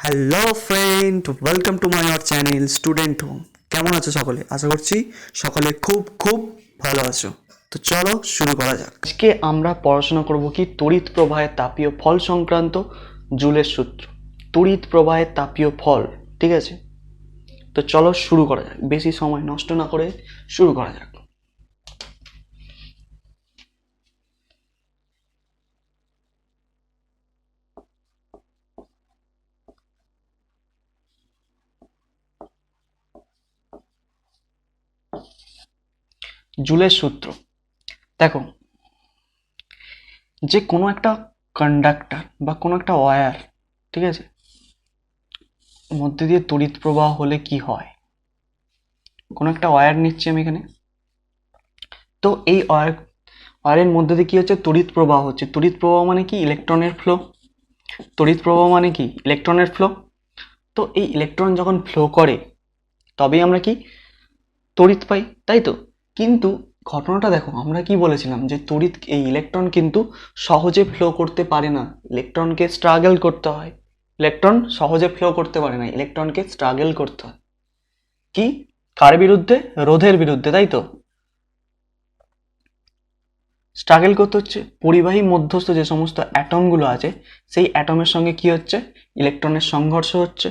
Hello friend, welcome to my our channel student home. কেমন আছো সকলে? আশা করছি সকলে খুব খুব ভালো আছো। তো চলো শুরু করা যাক। আজকে আমরা পড়াশোনা করব কি তড়িৎ প্রবাহের তাপীয় ফল সংক্রান্ত জুলের সূত্র। তড়িৎ প্রবাহের তাপীয় ফল, ঠিক আছে? তো চলো শুরু করা যাক, বেশি সময় নষ্ট না করে শুরু করা যাক। জুলের সূত্র দেখো, যে কোনো একটা কন্ডাক্টর বা কোনো একটা ওয়্যার, ঠিক আছে, মধ্যে দিয়ে তড়িৎ প্রবাহ হলে কি হয়। কোনো একটা ওয়্যার নিচ্ছি আমি এখানে, তো এই ওয়্যারের মধ্যে দিয়ে কি হচ্ছে, তড়িৎ প্রবাহ হচ্ছে। তড়িৎ প্রবাহ মানে কি? ইলেকট্রনের ফ্লো। তড়িৎ প্রবাহ মানে কি? ইলেকট্রনের ফ্লো। তো এই ইলেকট্রন যখন ফ্লো করে তবেই আমরা কি তড়িৎ পাই, তাই তো? কিন্তু ঘটনাটা দেখো, আমরা কি বলেছিলাম যে তড়িৎ, এই ইলেকট্রন কিন্তু সহজে ফ্লো করতে পারে না, ইলেকট্রনকে স্ট্রাগল করতে হয়। ইলেকট্রন সহজে ফ্লো করতে পারে না, ইলেকট্রনকে স্ট্রাগল করতে হয়। কি? কার বিরুদ্ধে? রোধের বিরুদ্ধে, তাই তো? স্ট্রাগল করতে হচ্ছে। পরিবাহী মধ্যস্থ যে সমস্ত অ্যাটমগুলো আছে, সেই অ্যাটমের সঙ্গে কি হচ্ছে, ইলেকট্রনের সংঘর্ষ হচ্ছে।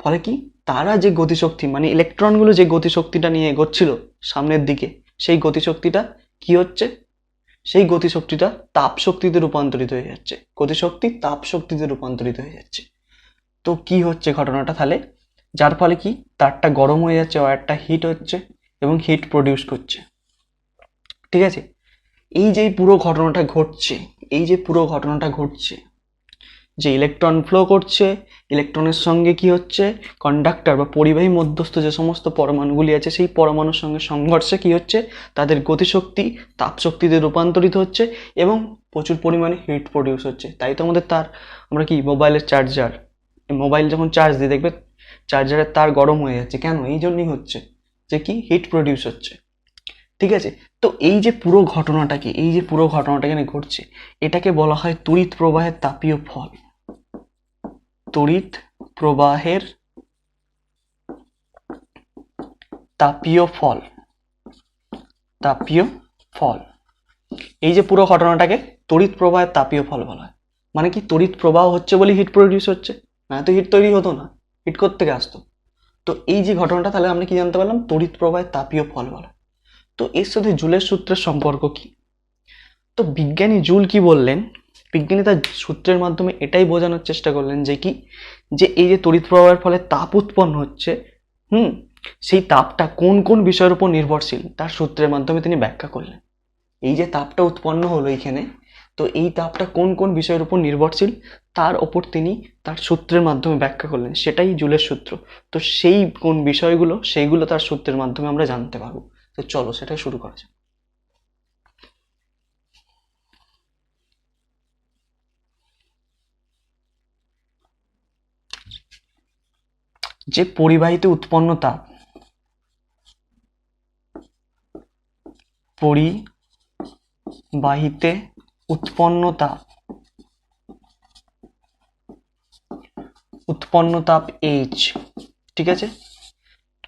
ফলে কি, তারা যে গতিশক্তি, মানে ইলেকট্রনগুলো যে গতিশক্তিটা নিয়ে এগোচ্ছিল সামনের দিকে, সেই গতিশক্তিটা কি হচ্ছে, সেই গতিশক্তিটা তাপ শক্তিতে রূপান্তরিত হয়ে যাচ্ছে। গতিশক্তি তাপ শক্তিতে রূপান্তরিত হয়ে যাচ্ছে। তো কি হচ্ছে ঘটনাটা তাহলে, যার ফলে কি, তারটা গরম হয়ে যাচ্ছে, ওয়্যারটা হিট হচ্ছে এবং হিট প্রডিউস করছে, ঠিক আছে? এই যে পুরো ঘটনাটা ঘটছে, এই যে পুরো ঘটনাটা ঘটছে, যে ইলেকট্রন ফ্লো করছে, ইলেকট্রনের সঙ্গে কি হচ্ছে, কন্ডাক্টর বা পরিবাহী মধ্যস্থ যে সমস্ত পরমাণুগুলি আছে, সেই পরমাণুর সঙ্গে সংঘর্ষে কি হচ্ছে, তাদের গতিশক্তি তাপ শক্তিতে রূপান্তরিত হচ্ছে এবং প্রচুর পরিমাণে হিট প্রডিউস হচ্ছে। তাই তো আমাদের তার, আমরা কি, মোবাইলের চার্জার, মোবাইল যখন চার্জ দিই দেখবে চার্জারের তার গরম হয়ে যাচ্ছে, কেন? এই জন্যই হচ্ছে, যে কি, হিট প্রডিউস হচ্ছে, ঠিক আছে? তো এই যে পুরো ঘটনাটাকে, এই যে পুরো ঘটনাটা এখানে ঘটছে, এটাকে বলা হয় তড়িৎ প্রবাহের তাপীয় ফল। তড়িৎ প্রবাহের তাপীয় ফল, তাপীয় ফল। এই যে পুরো ঘটনাটাকে তড়িৎ প্রবাহের তাপীয় ফল বলা হয়। মানে কি, তড়িৎ প্রবাহ হচ্ছে বলে হিট প্রডিউস হচ্ছে, না তো হিট তৈরি হতো না, হিট কোত্থেকে আসতো? তো এই যে ঘটনাটা, তাহলে আমরা কি জানতে পারলাম, তড়িৎ প্রবাহের তাপীয় ফল বলা। তো এর সাথে জুলের সূত্রের সম্পর্ক কি? তো বিজ্ঞানী জুল কি বললেন, বিজ্ঞানী তার সূত্রের মাধ্যমে এটাই বোঝানোর চেষ্টা করলেন যে কি, যে এই যে তড়িৎ প্রবাহের ফলে তাপ উৎপন্ন হচ্ছে, সেই তাপটা কোন কোন বিষয়ের উপর নির্ভরশীল, তার সূত্রের মাধ্যমে তিনি ব্যাখ্যা করলেন। এই যে তাপটা উৎপন্ন হলো এখানে, তো এই তাপটা কোন কোন বিষয়ের উপর নির্ভরশীল, তার ওপর তিনি তার সূত্রের মাধ্যমে ব্যাখ্যা করলেন, সেটাই জুলের সূত্র। তো সেই কোন বিষয়গুলো, সেইগুলো তার সূত্রের মাধ্যমে আমরা জানতে পারবো। তো চলো সেটা শুরু করা যাক। যে পরিবাহিতে উৎপন্ন তাপ, পরিবাহিতে উৎপন্ন তাপ, উৎপন্ন তাপ এইচ, ঠিক আছে,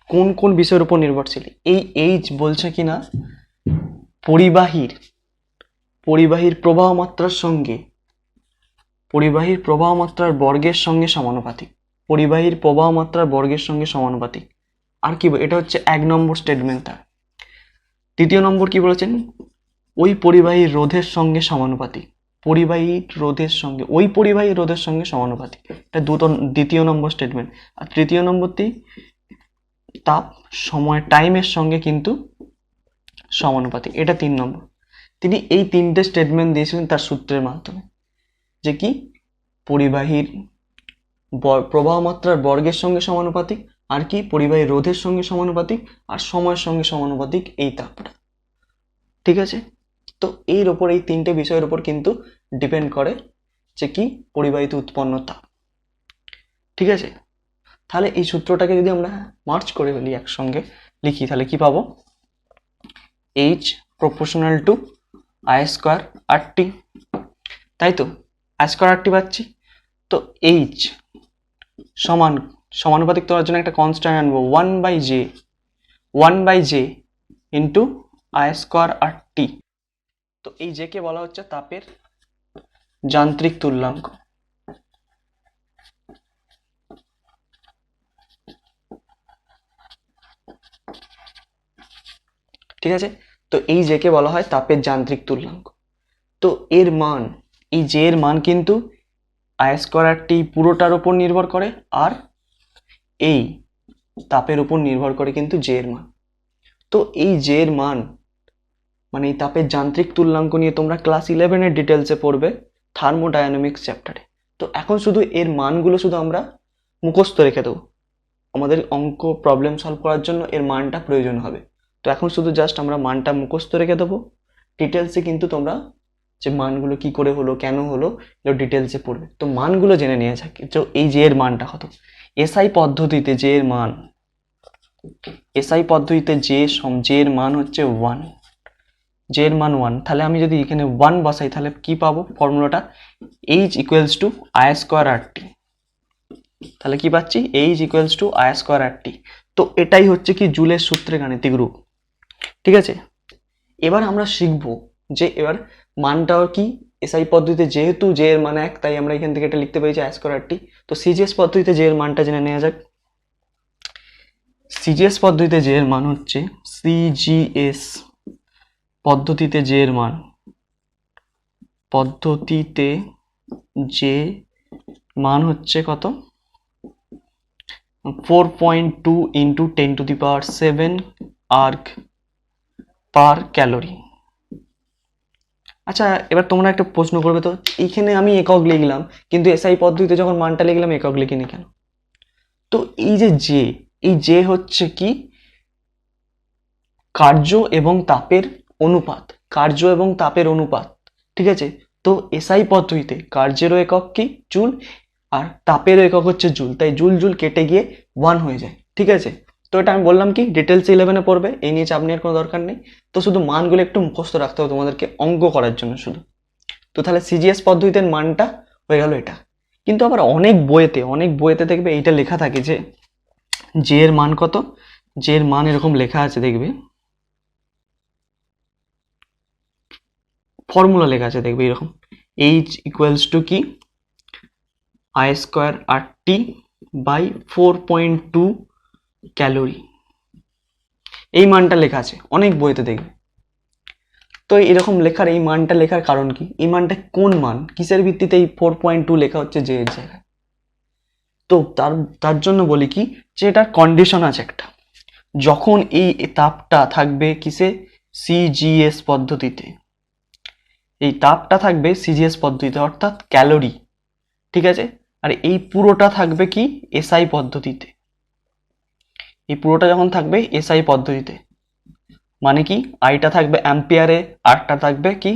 কোন কোন বিষয়ের উপর নির্ভরশীল? এই এইচ বলছে কিনা পরিবাহীর, পরিবাহীর প্রবাহ মাত্রার সঙ্গে, পরিবাহীর প্রবাহ মাত্রার বর্গের সঙ্গে সমানুপাতিক, পরিবাহীর প্রবাহ মাত্রার বর্গের সঙ্গে সমানুপাতিক। আর কি, এটা হচ্ছে 1 নম্বর স্টেটমেন্ট। তার 2য় নম্বর কি বলেছেন, ওই পরিবাহীর রোধের সঙ্গে সমানুপাতিক, পরিবাহীর রোধের সঙ্গে, ওই পরিবাহীর রোধের সঙ্গে সমানুপাতিক, এটা 2য় নম্বর স্টেটমেন্ট। আর 3য় নম্বরটি তাপ সময়, টাইমের সঙ্গে কিন্তু সমানুপাতিক, এটা 3 নম্বর। তিনি এই 3টে স্টেটমেন্ট দিয়েছিলেন তার সূত্রের মাধ্যমে, যে কি, পরিবাহীর প্রবাহ মাত্রার বর্গের সঙ্গে সমানুপাতিক, আর কি, পরিবাহীর রোধের সঙ্গে সমানুপাতিক, আর সময়ের সঙ্গে সমানুপাতিক এই তাপটা, ঠিক আছে? তো এর ওপর, এই 3টে বিষয়ের উপর কিন্তু ডিপেন্ড করে যে কি, পরিবাহিত উৎপন্ন তাপ, ঠিক আছে? তাহলে এই সূত্রটাকে যদি আমরা মার্চ করে ফেলি, একসঙ্গে লিখি, তাহলে কি পাবো, H proportional to I square R T, তাই তো? আই স্কোয়ার আর টি পাচ্ছি। তো এইচ সমান সমানুপাতিক তোলার জন্য একটা কনস্ট্যান্ট আনবো 1/j into I square R T. তো এই জে কে বলা হচ্ছে তাপের যান্ত্রিক তুল্যাঙ্ক। ঠিক আছে, তো এই জে কে বলা হয় তাপের যান্ত্রিক তুল্যাঙ্ক। তো এর মান, এই জে এর মান কিন্তু আই স্কোয়ার আর টি পুরোটার উপর নির্ভর করে, আর এই তাপের উপর নির্ভর করে কিন্তু জে এর মান। তো এই জে এর মান মানে এই তাপের যান্ত্রিক তুল্যাঙ্ক নিয়ে তোমরা ক্লাস 11-এর ডিটেলসে পড়বে থার্মোডায়নামিক্স চ্যাপ্টারে। তো এখন শুধু এর মানগুলো শুধু আমরা মুখস্থ রেখে দেবো, আমাদের অঙ্ক প্রবলেম সলভ করার জন্য এর মানটা প্রয়োজন হবে। তো এখন শুধু জাস্ট আমরা মানটা মুখস্থ রেখে দেবো, ডিটেলসে কিন্তু তোমরা যে মানগুলো কি করে হলো, কেন হলো, এগুলো ডিটেলসে পড়বে। তো মানগুলো জেনে নিয়ে যাক। তো এই জে এর মানটা কত, এসআই পদ্ধতিতে জে এর মান, এসআই পদ্ধতিতে জে এর মান হচ্ছে 1, জে এর মান 1। তাহলে আমি যদি এখানে 1 বসাই তাহলে কি পাবো, ফর্মুলাটা H equals to I square R T. তাহলে কি পাচ্ছি, H equals to I square R T. তো এটাই হচ্ছে কি জুলের সূত্রের গাণিতিক রূপ। ঠিক আছে, এবার আমরা শিখবো যে এবার মানটাও কি, এসআই পদ্ধতিতে যেহেতু জে এর মান 1 তাই আমরা এখান থেকে এটা লিখতে পেরেছি আই স্কোয়ার আর টি। তো সিজিএস পদ্ধতিতে জে এর মানটা জেনে নেওয়া যাক। সিজিএস পদ্ধতিতে জে এর মান হচ্ছে, সিজিএস পদ্ধতিতে জে এর মান, পদ্ধতিতে জে মান হচ্ছে কত, 4.2 ইন্টু 10⁷ আর্গ পার ক্যালোরি। আচ্ছা, এবার তোমরা একটা প্রশ্ন করবে, তো এইখানে আমি একক লিখলাম কিন্তু এসআই পদ্ধতিতে যখন মানটা লিখলাম একক লিখিনি কেন? তো এই যে জে, এই জে হচ্ছে কি কার্য এবং তাপের অনুপাত, কার্য এবং তাপের অনুপাত। ঠিক আছে, তো এসআই পদ্ধতিতে কার্যেরও একক কি জুল, আর তাপেরও একক হচ্ছে জুল, তাই জুল জুল কেটে গিয়ে 1 হয়ে যায়। ঠিক আছে, তো এটা আমি বললাম কি ডিটেলস 11-এ পড়বে, এই নিয়ে চাপ নেওয়ার কোনো দরকার নেই। তো শুধু মানগুলো একটু মুখস্থ রাখতে হবে তোমাদেরকে অঙ্ক করার জন্য শুধু। তো তাহলে সিজিএস পদ্ধতির মানটা হয়ে গেল এটা। কিন্তু আবার অনেক বইয়েতে দেখবে এইটা লেখা থাকে যে জে এর মান কত, জে এর মান এরকম লেখা আছে দেখবে, ফর্মুলা লেখা আছে দেখবে এরকম, এইচ ইকুয়ালস টু কি I square R T by 4.2 calorie, এই মানটা লেখা আছে অনেক বইতে দেখবে। তো এরকম লেখার, এই মানটা লেখার কারণ কি, এই মানটা কোন মান, কিসের ভিত্তিতে এই 4.2 লেখা হচ্ছে জে এর জায়গায়? তো তার জন্য বলি কি যে এটার কন্ডিশন আছে একটা, যখন এই তাপটা থাকবে কিসে, সিজিএস পদ্ধতিতে, এই তাপটা থাকবে সিজিএস পদ্ধতিতে অর্থাৎ ক্যালোরি। ঠিক আছে, আর এই পুরোটা থাকবে কি এসআই পদ্ধতিতে, এই পুরোটা যখন থাকবে এসআই পদ্ধতিতে মানে কি আইটা থাকবে অ্যাম্পিয়ারে, আরটা থাকবে কি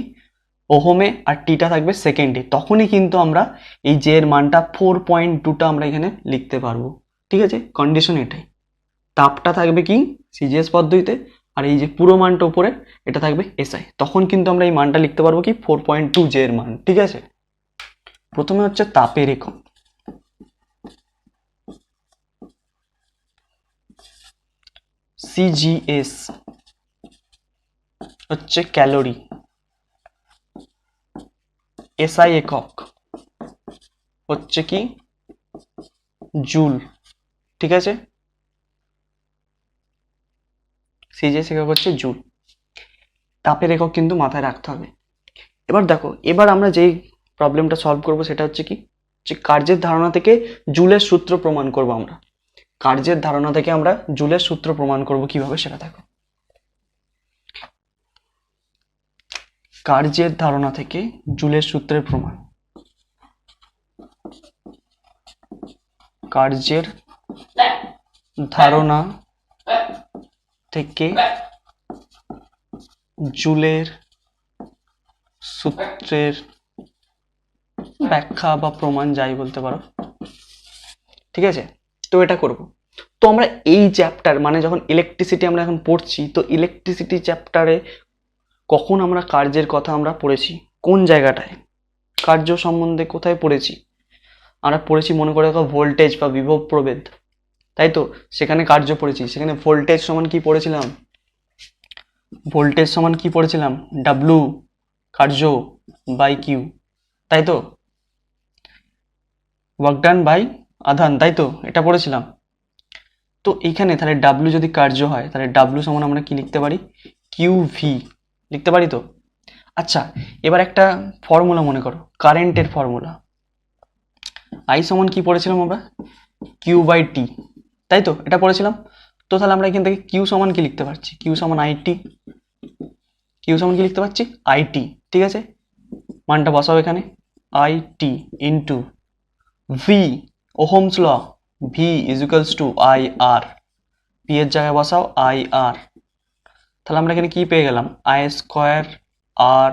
ওহমে, আর টিটা থাকবে সেকেন্ডে, তখনই কিন্তু আমরা এই জে এর মানটা 4.2টা আমরা এখানে লিখতে পারবো। ঠিক আছে, কন্ডিশন এটাই, তাপটা থাকবে কি সিজিএস পদ্ধতিতে, আর এই যে পুরো মানটা উপরে এটা থাকবে এসআই, তখন কিন্তু আমরা এই মানটা লিখতে পারবো কি 4.2 জে এর মান। ঠিক আছে, প্রথমে হচ্ছে তাপের একক, সিজিএস হচ্ছে ক্যালোরি, এসআই একক হচ্ছে কি জুল। ঠিক আছে, সিজিএস একক হচ্ছে জুল, তাপের একক কিন্তু মাথায় রাখতে হবে। এবার দেখো, এবার আমরা যেই প্রবলেমটা সলভ করব সেটা হচ্ছে কি যে কার্যের ধারণা থেকে জুলের সূত্র প্রমাণ করব আমরা, কার্যের ধারণা থেকে আমরা জুলের সূত্র প্রমাণ করব কিভাবে সেটা দেখো। কার্যের ধারণা থেকে জুলের সূত্রের প্রমাণ, কার্যের ধারণা থেকে জুলের সূত্রের ব্যাখ্যা বা প্রমাণ যাই বলতে পারো। ঠিক আছে, তো এটা করব। তো আমরা এই চ্যাপ্টার মানে যখন ইলেকট্রিসিটি আমরা এখন পড়ছি, তো ইলেকট্রিসিটি চ্যাপ্টারে কখন আমরা কার্যের কথা আমরা পড়েছি, কোন জায়গাটায় কার্য সম্বন্ধে কোথায় পড়েছি, আমরা পড়েছি মনে করে রাখো ভোল্টেজ বা বিভব প্রভেদ, তাই তো? সেখানে কার্য পড়েছি, সেখানে ভোল্টেজ সমান কি পড়েছিলাম? ভোল্টেজ সমান কি পড়েছিলাম? ডাব্লু কার্য বাই কিউ, তাই তো? ওয়ার্ক ডান বাই আধান, তাই তো? এটা পড়েছিলাম। তো এইখানে তাহলে ডাব্লু যদি কার্য হয় তাহলে ডাব্লু সমান আমরা কি লিখতে পারি? কিউ ভি লিখতে পারি তো? আচ্ছা, এবার একটা ফর্মুলা মনে করো, কারেন্টের ফর্মুলা। আই সমান কি পড়েছিলাম আমরা? কিউ বাই টি, তাই তো? এটা পড়েছিলাম। তো তাহলে আমরা এখান থেকে কিউ সমান কি লিখতে পারছি? কিউ সমান আইটি। কিউ সমান কি লিখতে পারছি? আইটি, ঠিক আছে? মানটা বসাও এখানে, I T into V, Ohm's law, V is equals to I R. P এর জায়গায় বসাও আই আর। তাহলে আমরা এখানে কি পেয়ে গেলাম? আই স্কোয়ার আর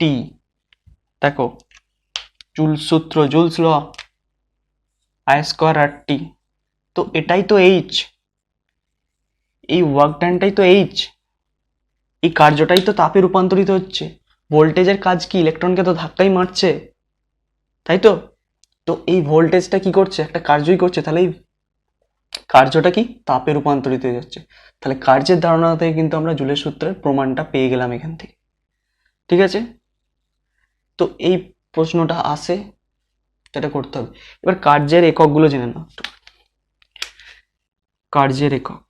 টি। দেখো সূত্র joules law, I square R T. তো এটাই তো এইচ, এই ওয়ার্ক ডানটাই তো এইচ, এই কার্যটাই তো তাপে রূপান্তরিত হচ্ছে। ভোল্টেজের কাজ কি? ইলেকট্রনকে তো ধাক্কাই মারছে, তাই তো? তো এই ভোল্টেজটা কি করছে? একটা কার্যই করছে, তাহলে এই কার্যটা কি? তাপে রূপান্তরিত হয়ে যাচ্ছে। তাহলে কার্যের ধারণা থেকে কিন্তু আমরা জুলের সূত্রের প্রমাণটা পেয়ে গেলাম এখান থেকে, ঠিক আছে? তো এই প্রশ্নটা আসে, সেটা করতে হবে। এবার কার্যের এককগুলো জেনে নাও। কার্যের একক,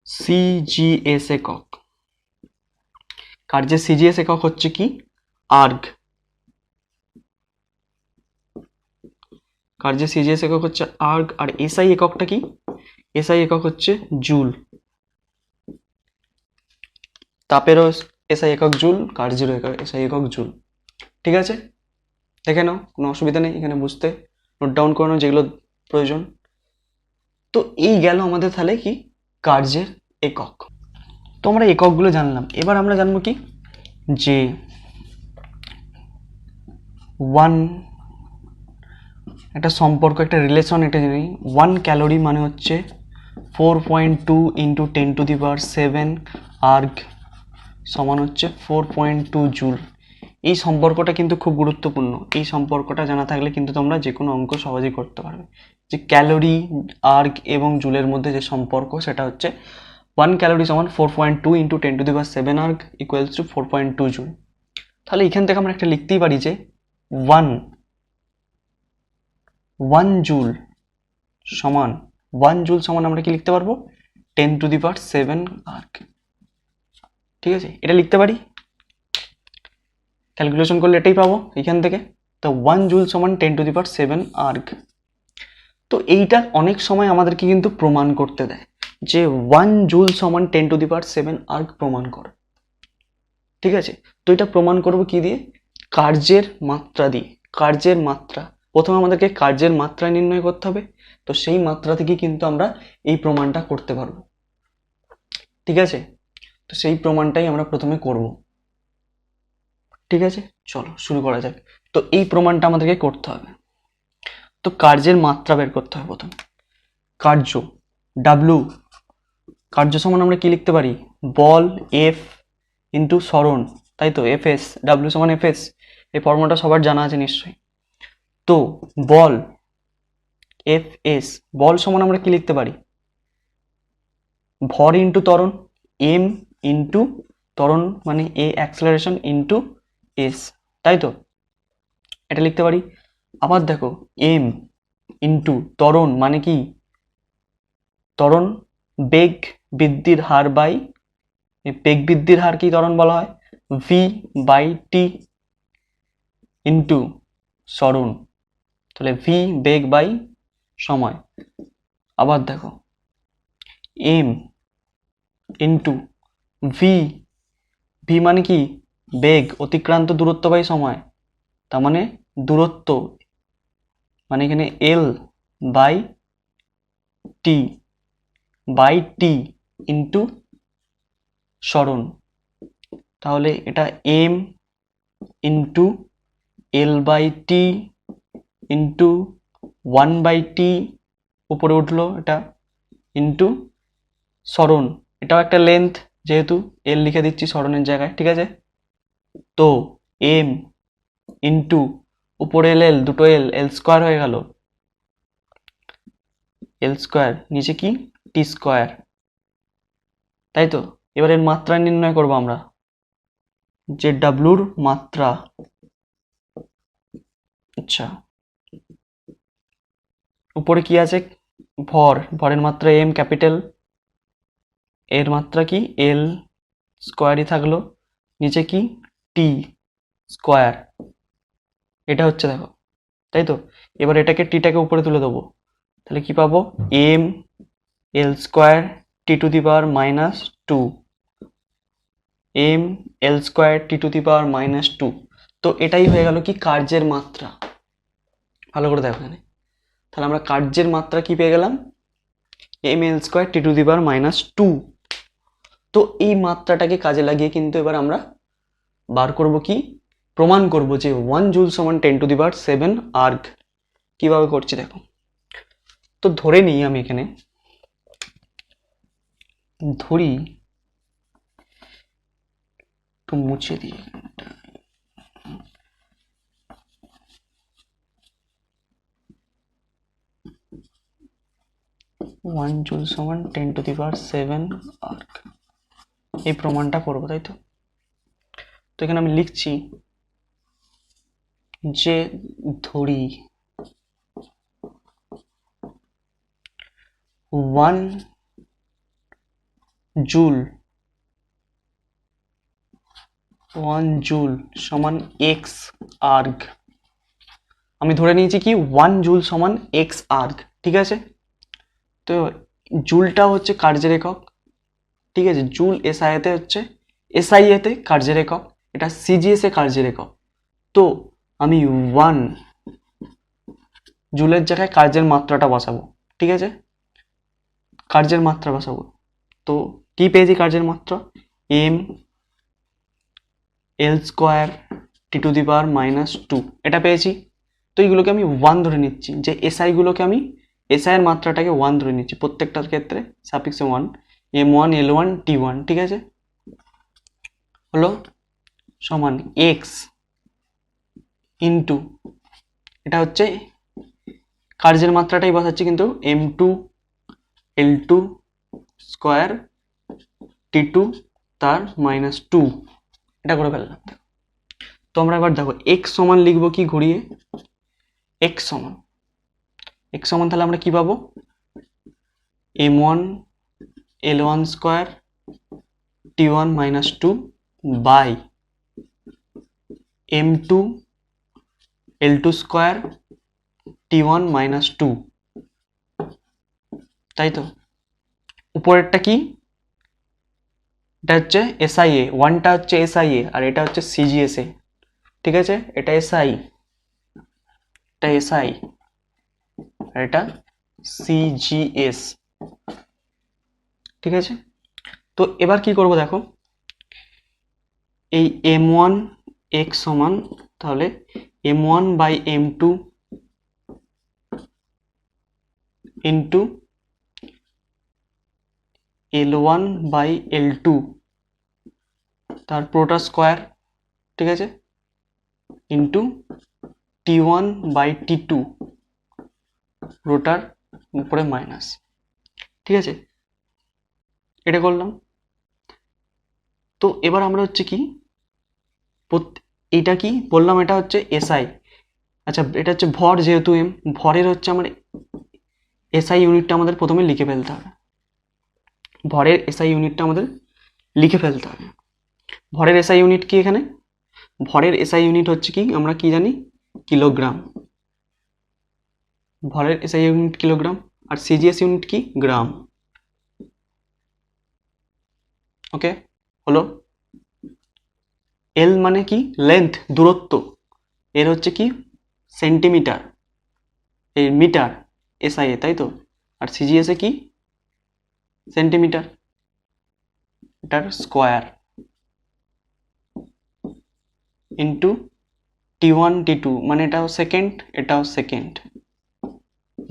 সিজিএস একক। কার্যের সিজিএস একক হচ্ছে কি? আর্গ। কার্যের সিজিএস একক হচ্ছে আর্গ। আর এসআই এককটা কি? এসআই একক হচ্ছে জুল। তাপেরও এসআই একক জুল, কার্যেরও এসআই একক জুল, ঠিক আছে? দেখে নাও, কোনো অসুবিধা নেই এখানে বুঝতে, নোট ডাউন করে নাও যেগুলো প্রয়োজন। তো এই গেল আমাদের তাহলে কি? কার্যের একক। তো আমরা এককগুলো জানলাম, এবার আমরা জানবো কি? যে ওয়ান, একটা সম্পর্ক, একটা রিলেশন, এটা জানি। 1 ক্যালোরি মানে হচ্ছে 4.2 ইন্টু 10⁻7 আর্গ সমান হচ্ছে 4.2 জুল। এই সম্পর্কটা কিন্তু খুব গুরুত্বপূর্ণ। এই সম্পর্কটা জানা থাকলে কিন্তু তোমরা যে কোনো অঙ্ক সহজেই করতে পারবে। যে ক্যালোরি, আর্গ এবং জুলের মধ্যে যে সম্পর্ক, সেটা হচ্ছে 1 ক্যালোরি সমান 4.2 into 10⁻7 erg equals to 4.2 joule. তাহলে এখান থেকে আমরা একটা লিখতেই পারি যে 1 জুল সমান 1 জুল সমান আমরা কি লিখতে পারবো? 10⁻7 আর্গ, ঠিক আছে? এটা লিখতে পারি, ক্যালকুলেশন করলে এটাই পাবো এখান থেকে। তো 1 জুল সমান 10⁻7 আর্গ। তো এইটা অনেক সময় আমাদেরকে কিন্তু প্রমাণ করতে দেয় যে 1 জুল সমান 10⁻7 আর্গ প্রমাণ কর, ঠিক আছে? তো এটা প্রমাণ করব কি দিয়ে? কার্যের মাত্রা দিয়ে। কার্যের মাত্রা, প্রথমে আমাদেরকে কার্যের মাত্রা নির্ণয় করতে হবে। তো সেই মাত্রা থেকে কিন্তু আমরা এই প্রমাণটা করতে পারবো, ঠিক আছে? তো সেই প্রমাণটাই আমরা প্রথমে করব, ঠিক আছে? চলো শুরু করা যাক। তো এই প্রমাণটা আমাদেরকে করতে হবে। তো কার্যের মাত্রা বের করতে হবে প্রথমে। কার্য ডাব্লু, কার্য সমান আমরা কি লিখতে পারি? বল এফ ইন্টু সরণ, তাই তো? এফএস, ডাব্লু সমান এফএস। এই ফর্মুলাটা সবার জানা আছে নিশ্চয়ই। তো বল এফএস, বল সমান আমরা কি লিখতে পারি? ভর ইন্টু ত্বরণ, এম ইন্টু ত্বরণ মানে এ অ্যাক্সেলারেশন ইন্টু এস, তাই তো? এটা লিখতে পারি। আবার দেখো এম ইন্টু ত্বরণ মানে কি? ত্বরণ বেগ বৃদ্ধির হার বাই, বেগ বৃদ্ধির হার কি ত্বরণ বলা হয়? ভি বাই টি ইন্টু সরণ, তাহলে ভি বেগ বাই সময়। আবার দেখো এম ইন্টু ভি, ভি মানে কি? বেগ অতিক্রান্ত দূরত্ব বাই সময়, তার মানে দূরত্ব, মানে এখানে L by T, by T into সরণ। তাহলে এটা M into L by T into 1 by T উপরে উঠলো এটা ইন্টু সরণ, এটাও একটা লেন্থ, যেহেতু এল লিখে দিচ্ছি স্মরণের জায়গায়, ঠিক আছে। তো এম ইন্টু উপরে এল এল দুটো এল, এল স্কোয়ার হয়ে গেল, এল স্কোয়ার নিচে কি টি স্কোয়ার, তাই তো। এবার এর মাত্রা নির্ণয় করব আমরা, যে ডাব্লুর মাত্রা, আচ্ছা উপরে কি আছে ভর, ভরের মাত্রা এম ক্যাপিটাল, এর মাত্রা কি এল স্কোয়ারই থাকলো, নিচে কি টি স্কোয়ার, এটা হচ্ছে দেখো, তাই তো। এবার এটাকে টিটাকে উপরে তুলে দেবো, তাহলে কি পাবো M L square T to the power minus two, M L square T to the power minus two. তো এটাই হয়ে গেল কি কার্যের মাত্রা। ভালো করে দেখো এখানে, তাহলে আমরা কার্যের মাত্রা কি পেয়ে গেলাম, M L square T to the power minus two. তো এই মাত্রাটাকে কাজে লাগিয়ে কিন্তু এবার আমরা বার করব কি, প্রমাণ করব যে 1 জুল সমান 10 টু দি পাওয়ার 7 আর্গ। কিভাবে করছি দেখো, তো ধরে নিই আমি এখানে, ধরি একটু মুছে দিই, 1 জুল সমান 10 টু দি পাওয়ার 7 আর্গ, এই প্রমাণটা করবো, তাই তো। তো এখানে আমি লিখছি যে ধরি 1 জুল, 1 জুল সমান এক্স আর্গ। আমি ধরে নিয়েছি কি 1 জুল সমান এক্স আর্গ, ঠিক আছে। তো জুলটা হচ্ছে কার্যের একক, ঠিক আছে। জুল এসআইতে হচ্ছে, এসআইএতে কার্যের একক, এটা সিজিএস এ কার্যের একক। তো আমি 1 জুলের জায়গায় কার্যের মাত্রাটা বসাবো, ঠিক আছে, কার্যের মাত্রা বসাবো। তো কি পেয়েছি কার্যের মাত্রা, M L square T to the power minus two, এটা পেয়েছি। তো এইগুলোকে আমি 1 ধরে নিচ্ছি, যে এসআই গুলোকে আমি, এসআই এর মাত্রাটাকে 1 ধরে নিচ্ছি প্রত্যেকটার ক্ষেত্রে, সাফিক্সে 1, M1 L1 T1, ঠিক আছে। হলো সমান এক্স ইন্টু, এটা হচ্ছে কার্যের মাত্রাটাই বসাচ্ছি, কিন্তু M2 L2 স্কোয়ার T2 তার মাইনাস টু, এটা করে ফেললাম। তো আমরা এবার দেখো এক্স সমান লিখবো কি ঘুরিয়ে, এক্স সমান তাহলে আমরা কি পাবো, M1 L1 square T1 minus two by M2 L2 square T1 minus two, তাই তো। উপরেরটা কি, এটা হচ্ছে এসআইএ, ওয়ানটা হচ্ছে এসআইএ আর এটা হচ্ছে সিজিএসএ, ঠিক আছে। এটা এসআই, এটা এসআই আর এটা সিজিএস, ঠিক আছে। তো এবার কি করব দেখো, এই M1 x সমান তাহলে M1 by M2 into L1 by L2 তার পুরোটা স্কোয়ার, ঠিক আছে, ইন্টু T1 বাই T2 পুরোটার উপরে মাইনাস, ঠিক আছে। এটা করলাম। তো এবার আমরা হচ্ছে কি, এটা কি বললাম, এটা হচ্ছে এসআই, আচ্ছা এটা হচ্ছে ভর, যেহেতু এম ভরের হচ্ছে আমার এসআই ইউনিটটা আমাদের প্রথমে লিখে ফেলতে হবে, ভরের এসআই ইউনিটটা আমাদের লিখে ফেলতে হবে। ভরের এসআই ইউনিট কি এখানে, ভরের এসআই ইউনিট হচ্ছে কি, আমরা কি জানি কিলোগ্রাম, ভরের এসআই ইউনিট কিলোগ্রাম, আর সিজিএস ইউনিট কি গ্রাম, ওকে হলো। এল মানে কি লেন্থ, দূরত্ব, এর হচ্ছে কি সেন্টিমিটার, এই মিটার এসআই এ, তাই তো। আর সিজিএস এ কি সেন্টিমিটার, এটার স্কোয়ার ইন্টু T1 T2 মানে এটাও সেকেন্ড এটাও সেকেন্ড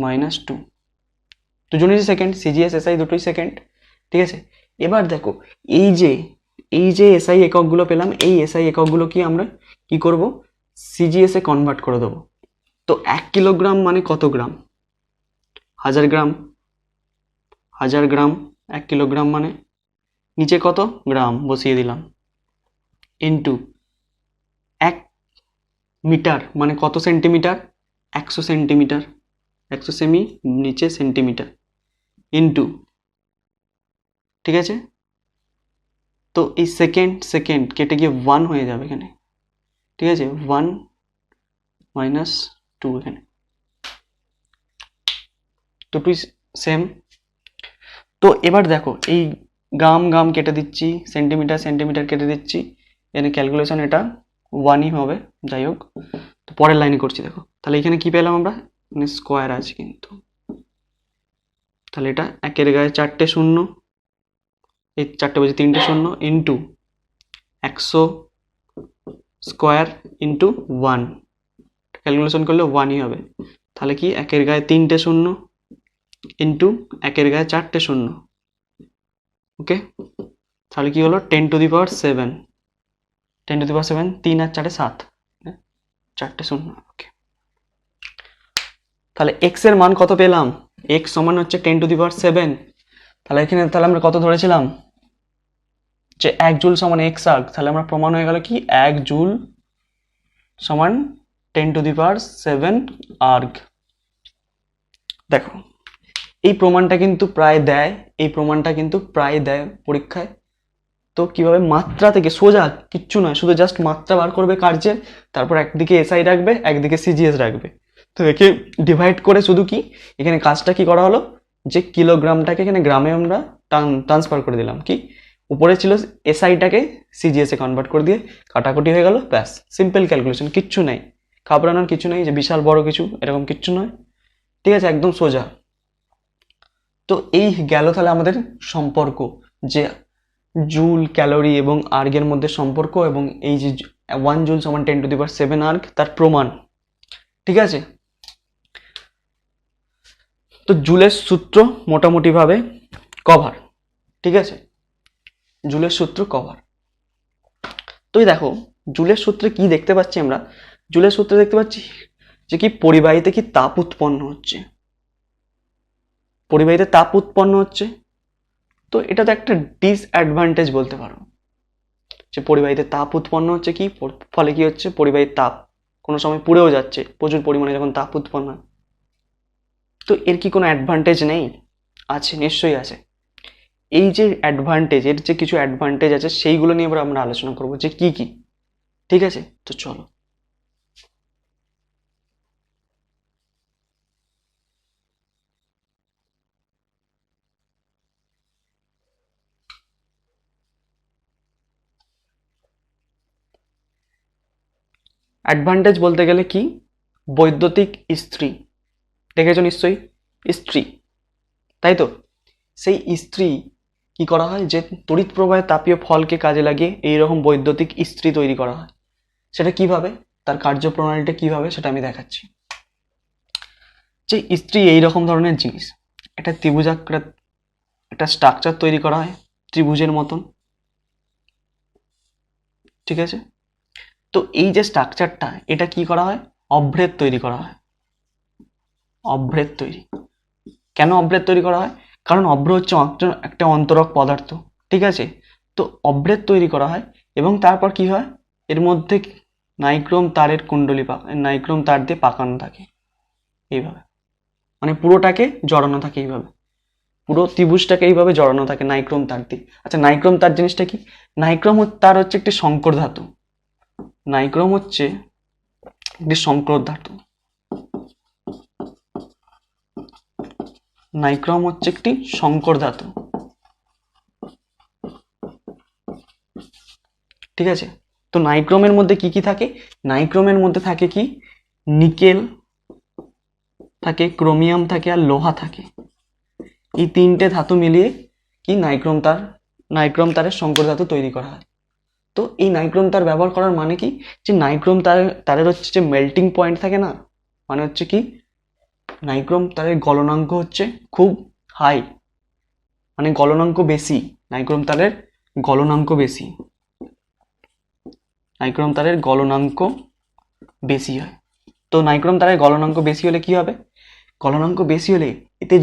মাইনাস টু, দুজনেরই সেকেন্ড, সিজিএস এসআই দুটোই সেকেন্ড, ঠিক আছে। এবার দেখো এই যে এসআই এককগুলো পেলাম, এই এসআই এককগুলো কি আমরা কি করব, সিজিএস এ কনভার্ট করে দেবো। তো 1 কিলোগ্রাম মানে কত গ্রাম, 1000 গ্রাম, 1000 গ্রাম 1 কিলোগ্রাম মানে নিচে কত গ্রাম বসিয়ে দিলাম, ইন্টু 1 মিটার মানে কত সেন্টিমিটার, 100 সেন্টিমিটার, 100 সেমি নিচে সেন্টিমিটার, ইন্টু, ঠিক আছে। তো এই সেকেন্ড কেটে গিয়ে 1 হয়ে যাবে এখানে, ঠিক আছে, 1 মাইনাস 2 এখানে, দুটোই সেম। তো এবার দেখো এই গ্রাম কেটে দিচ্ছি, সেন্টিমিটার কেটে দিচ্ছি, এখানে ক্যালকুলেশন এটা 1ই হবে, যাই হোক। তো পরের লাইনে করছি দেখো, তাহলে এখানে কি পেলাম আমরা, মানে স্কোয়ার আছে কিন্তু, তাহলে এটা 1-এর গায়ে 4টে শূন্য, এই 4টে বলছি 3টে শূন্য, ইন্টু 100 স্কোয়ার ইন্টু 1, ক্যালকুলেশন করলে 1ই হবে। তাহলে কি 1-এর গায়ে 3টে শূন্য ইন্টু 1-এর গায়ে 4টে শূন্য, ওকে। তাহলে কি হলো 10⁻7, 10⁻7, 3 আর 4 7, 4টে শূন্য, ওকে। তাহলে x এর মান কত পেলাম, x সমান হচ্ছে 10⁻7, তাহলে এখানে তাহলে আমরা কত ধরেছিলাম যে 1 জুল সমান x আর্গ, তাহলে আমরা প্রমাণ হয়ে গেল কি 1 জুল সমান 10⁻7 আর্গ। দেখো এই প্রমাণটা কিন্তু প্রায় দেয় পরীক্ষায়। তো কিভাবে, মাত্রা থেকে সোজা, কিচ্ছু নয়, শুধু জাস্ট মাত্রা বার করবে কার্যের, তারপর একদিকে এসআই রাখবে, একদিকে সিজিএস রাখবে। তো একে ডিভাইড করে শুধু কি এখানে কাজটা কি করা হলো, যে কিলোগ্রামটাকে এখানে গ্রামে আমরা ট্রান্সফার করে দিলাম, কি উপরে ছিল এসআইটাকে সিজিএস এ কনভার্ট করে দিয়ে কাটাকুটি হয়ে গেল, ব্যাস সিম্পল ক্যালকুলেশন, কিচ্ছু নেই, ঘাবড়ানোর কিছু নেই যে বিশাল বড় কিছু, এরকম কিচ্ছু নয়, ঠিক আছে, একদম সোজা। তো এই গেল তাহলে আমাদের সম্পর্ক, যে জুল, ক্যালোরি এবং আর্গের মধ্যে সম্পর্ক, এবং এই যে 1 জুল সমান 10⁻7 আর্গ তার প্রমাণ, ঠিক আছে। তো জুলের সূত্র মোটামুটি ভাবে কভার, ঠিক আছে, জুলের সূত্র কভার। তো দেখো জুলের সূত্রে কি দেখতে পাচ্ছি আমরা, জুলের সূত্রে দেখতে পাচ্ছি যে কি পরিবাহীতে কি তাপ উৎপন্ন হচ্ছে, পরিবাহীতে তাপ উৎপন্ন হচ্ছে। তো এটা তো একটা ডিসঅ্যাডভান্টেজ বলতে পারো, যে পরিবাহীতে তাপ উৎপন্ন হচ্ছে, কি ফলে কি হচ্ছে, পরিবাহীর তাপ কোনো সময় পুড়েও যাচ্ছে প্রচুর পরিমাণে যখন তাপ উৎপন্ন হয়। তো এর কি কোনো অ্যাডভান্টেজ নেই, আছে, নিশ্চয়ই আছে। এই যে অ্যাডভান্টেজ, এর যে কিছু অ্যাডভান্টেজ আছে সেইগুলো নিয়ে এবার আমরা আলোচনা করবো যে কি কি, ঠিক আছে। তো চলো, অ্যাডভান্টেজ বলতে গেলে কি, বৈদ্যুতিক ইস্ত্রি দেখেছো নিশ্চয়ই, ইস্ত্রি, তাই তো, সেই ইস্ত্রি কি করা হয়, যে তড়িৎ প্রবাহে তাপীয় ফলকে কাজে লাগিয়ে এইরকম বৈদ্যুতিক ইস্ত্রি তৈরি করা হয়। সেটা কিভাবে, তার কার্যপ্রণালীটা কিভাবে সেটা আমি দেখাচ্ছি। যে ইস্ত্রি এইরকম ধরনের জিনিস, একটা ত্রিভুজাকার একটা স্ট্রাকচার তৈরি করা হয় ত্রিভুজের মতন, ঠিক আছে। তো এই যে স্ট্রাকচারটা, এটা কি করা হয়, অভ্রেদ তৈরি করা হয়, অভ্রেদ তৈরি। কেন অভ্রেদ তৈরি করা হয়, কারণ অভ্র হচ্ছে একটা অন্তরক পদার্থ, ঠিক আছে। তো অভ্রেদ তৈরি করা হয়, এবং তারপর কি হয়, এর মধ্যে নাইক্রোম তারের কুণ্ডলী নাইক্রোম তার দিয়ে পাকানো থাকে এইভাবে, মানে পুরোটাকে জড়ানো থাকে এইভাবে, পুরো ত্রিভুজটাকে এইভাবে জড়ানো থাকে নাইক্রোম তার দিয়ে। আচ্ছা নাইক্রোম তার জিনিসটা কি, নাইক্রোম তার হচ্ছে একটি সংকর ধাতু, নাইক্রোম হচ্ছে একটি সংকর ধাতু, নাইক্রোম হচ্ছে একটি সংকর ধাতু, ঠিক আছে। তো নাইক্রোমের মধ্যে কি কি থাকে, নাইক্রোমের মধ্যে থাকে কি, নিকেল থাকে, ক্রোমিয়াম থাকে, আর লোহা থাকে। এই তিনটে ধাতু মিলিয়ে কি নাইক্রোম তারের সংকর ধাতু তৈরি করা হয়। তো এই নাইক্রোম তার ব্যবহার করার মানে কি, যে নাইক্রোম তারের হচ্ছে যে মেল্টিং পয়েন্ট থাকে না, মানে হচ্ছে কি নাইক্রোম তারের গলনাঙ্ক হচ্ছে খুব হাই, মানে গলনাঙ্ক বেশি, নাইক্রোম তারের গলনাঙ্ক বেশি, নাইক্রোম তারের গলনাঙ্ক বেশি হয়। তো নাইক্রোম তারের গলনাঙ্ক বেশি হলে কি হবে, গলনাঙ্ক বেশি হলে এতে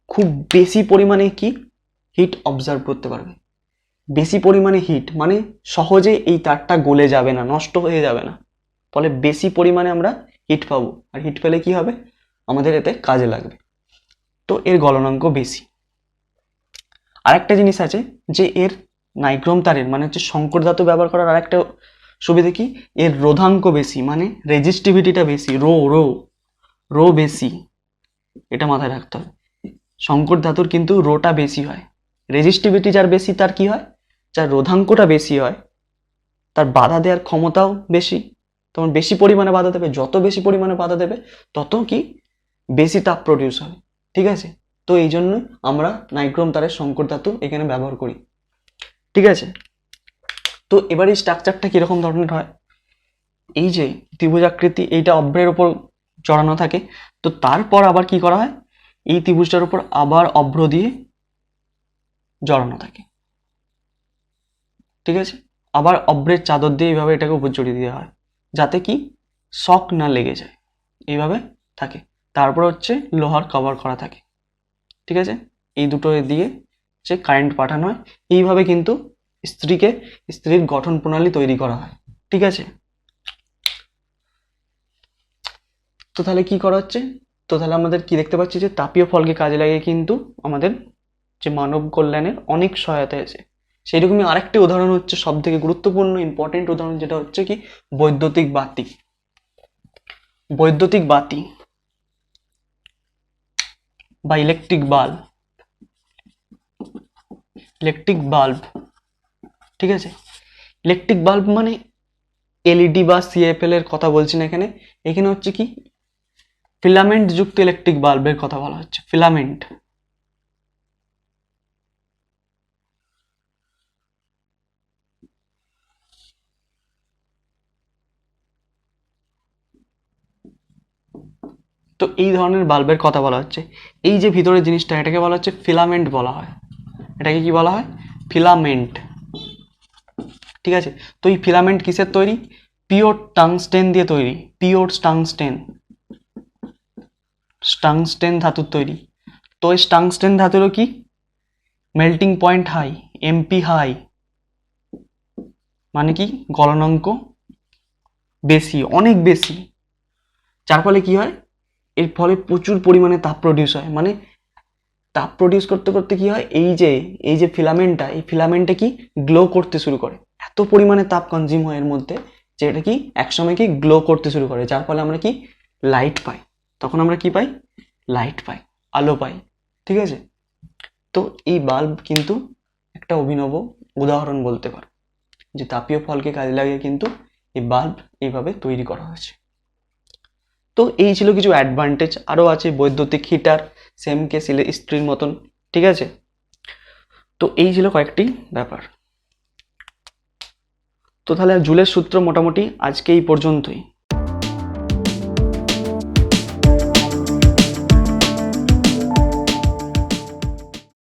খুব বেশি পরিমাণে কি হিট অবজার্ভ করতে পারবে। বেশি পরিমাণে হিট মানে সহজে এই তারটা গলে যাবে না, নষ্ট হয়ে যাবে না, ফলে বেশি পরিমাণে আমরা হিট পাবো, আর হিট পেলে কি হবে, আমাদের এতে কাজে লাগবে। তো এর গলনাঙ্ক বেশি। আরেকটা জিনিস আছে যে এর নাইক্রোম তারের মানে হচ্ছে সংকর ধাতু ব্যবহার করার আরেকটা সুবিধা কি, এর রোধাঙ্ক বেশি মানে রেজিস্টিভিটিটা বেশি, রো রো রো বেশি, এটা মাথায় রাখতে হবে। সংকর ধাতুর কিন্তু রোটা বেশি হয়, রেজিস্টিভিটি যার বেশি তার কি হয়, যার রোধাঙ্কটা বেশি হয় তার বাধা দেওয়ার ক্ষমতাও বেশি, তখন বেশি পরিমাণে বাধা দেবে, যত বেশি পরিমাণে বাধা দেবে তত কি বেশি তাপ প্রডিউস হবে, ঠিক আছে। তো এই জন্য আমরা নাইক্রোম তারের সংকর ধাতু এখানে ব্যবহার করি, ঠিক আছে। তো এবার এই স্ট্রাকচারটা কিরকম ধরনের হয়, এই যে ত্রিভুজাকৃতি এইটা অভ্রের উপর জড়ানো থাকে, তো তারপর আবার কি করা হয়, এই ত্রিভুজটার উপর আবার অভ্র দিয়ে জড়ানো থাকে, ঠিক আছে। আবার অভ্রের চাদর দিয়ে এইভাবে এটাকে উপর জড়িয়ে দেওয়া হয় যাতে কি শক না লেগে যায়, এইভাবে থাকে। তারপর হচ্ছে লোহার কভার করা থাকে, ঠিক আছে। এই দুটো দিয়ে যে কারেন্ট পাঠানো হয়, এইভাবে কিন্তু স্ত্রীর গঠন প্রণালী তৈরি করা হয়, ঠিক আছে। তো তাহলে কি করা হচ্ছে, তো তাহলে আমাদের কি দেখতে পাচ্ছি যে তাপীয় ফলকে কাজে লাগিয়ে কিন্তু আমাদের যে মানব কল্যাণের অনেক সহায়তা আছে। সেইরকমই আরেকটি উদাহরণ হচ্ছে সব থেকে গুরুত্বপূর্ণ ইম্পর্টেন্ট উদাহরণ, যেটা হচ্ছে কি বৈদ্যুতিক বাতি। বৈদ্যুতিক বাতি বা ইলেকট্রিক বাল্ব, ইলেকট্রিক বাল্ব, ঠিক আছে। ইলেকট্রিক বাল্ব মানে এলইডি বা সিএফএল এর কথা বলছি না এখানে, এখানে হচ্ছে কি ফিলামেন্ট যুক্ত ইলেকট্রিক বাল্বের কথা বলা হচ্ছে, ফিলামেন্ট। তো এই ধরনের বাল্বের কথা বলা হচ্ছে। এই যে ভিতরের জিনিসটা এটাকে বলা হচ্ছে ফিলামেন্ট বলা হয়, এটাকে কি বলা হয়, ফিলামেন্ট, ঠিক আছে। তো এই ফিলামেন্ট কিসের তৈরি, পিওর টাংস্টেন দিয়ে তৈরি, পিওর টাংস্টেন, টাংস্টেন ধাতুর তৈরি। তো এই টাংস্টেন ধাতুরও কি melting point high, MP high, মানে কি গলনাঙ্ক বেশি, অনেক বেশি, যার ফলে কি হয়, এর ফলে প্রচুর পরিমাণে তাপ প্রডিউস হয়। মানে তাপ প্রডিউস করতে করতে কি হয়, এই যে ফিলামেন্টটা, এই ফিলামেন্টে কি গ্লো করতে শুরু করে, এত পরিমাণে তাপ কনজিউম হয় এর মধ্যে যে এটা কি একসময় কি গ্লো করতে শুরু করে, যার ফলে আমরা কি লাইট পাই, তখন আমরা কি পাই, লাইট পাই, আলো পাই, ঠিক আছে। তো এই বাল্ব কিন্তু একটা অভিনব উদাহরণ বলতে পারো যে তাপীয় ফলকে কাজে লাগিয়ে কিন্তু এই বাল্ব এইভাবে তৈরি করা হয়েছে। তো এই ছিল কিছু অ্যাডভান্টেজ, আরও আছে বৈদ্যুতিক হিটার, সেম কেস ইস্ত্রির মতন, ঠিক আছে। তো এই ছিল কয়েকটি ব্যাপার। তো তাহলে জুলের সূত্র মোটামুটি আজকে এই পর্যন্তই।